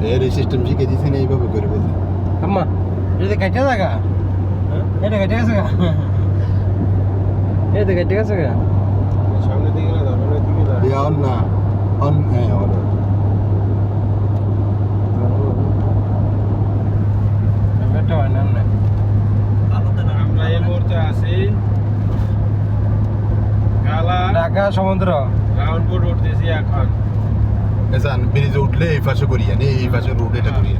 এর এই সিস্টেম শিখে দিয়েছি না এইভাবে করে বলতে আম্মা এটা কেটে থাকা এটা কেটে গেছে গা এটা কেটে গেছে গা সামনে দিকে না ধরনের দিকে না ইয়া অন না অন হ্যাঁ অন এটা হয় না না আমরা এই মুহূর্তে আছি গালা ঢাকা সমুদ্র রাউন্ড বোর্ড উঠতেছি এখন এসান ব্রিজে উঠলে এই পাশে করিয়া নে এই পাশে রোড এটা করিয়া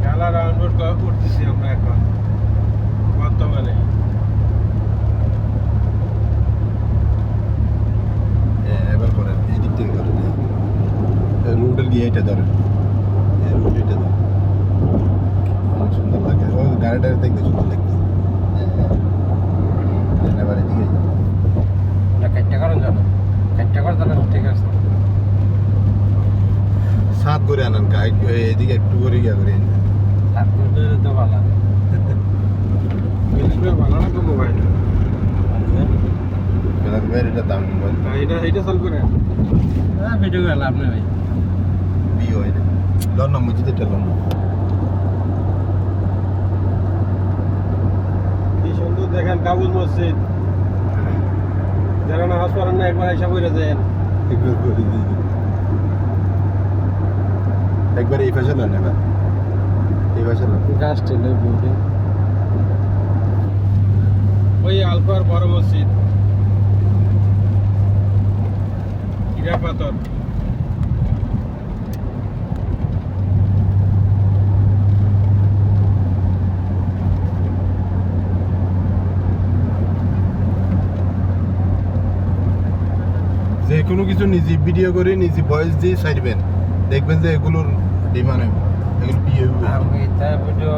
গালা রাউন্ড বোর্ড উঠতেছি আমরা এখন বর্তমানে এবার করেন এই দিক থেকে করেন রোডের গিয়ে এটা ধরেন রোড এটা ধরেন অনেক সুন্দর লাগে ও গাড়িটা দেখতে সুন্দর লাগছে এবার এদিকে যাও এটা কেটে করেন জানো কেটে করে তাহলে ঠিক আছে সাত করে আনেন গায়ে এদিকে একটু করে গিয়া করে সাত করতে তো ভালো বিলকুল ভালো না তো মোবাইল এটা দাম এটা সলভ করে ভিডিও গেল আপনি ভাই বিও এটা লন না মসজিদ এটা লন কি সুন্দর দেখেন কাবুল মসজিদ যারা নামাজ পড়েন না একবার হিসাব করে যায় একবার করে দিই একবার এই পাশে লন এবার এই পাশে লন গাছ টেলে বিউটি ওই আলফার বড় মসজিদ হীরা পাথর যে কোনো কিছু নিজে ভিডিও করে নিজে ভয়েস দিয়ে ছাড়বেন দেখবেন যে এগুলোর ডিমান্ড এগুলো বিয়ে আমি তাই ভিডিও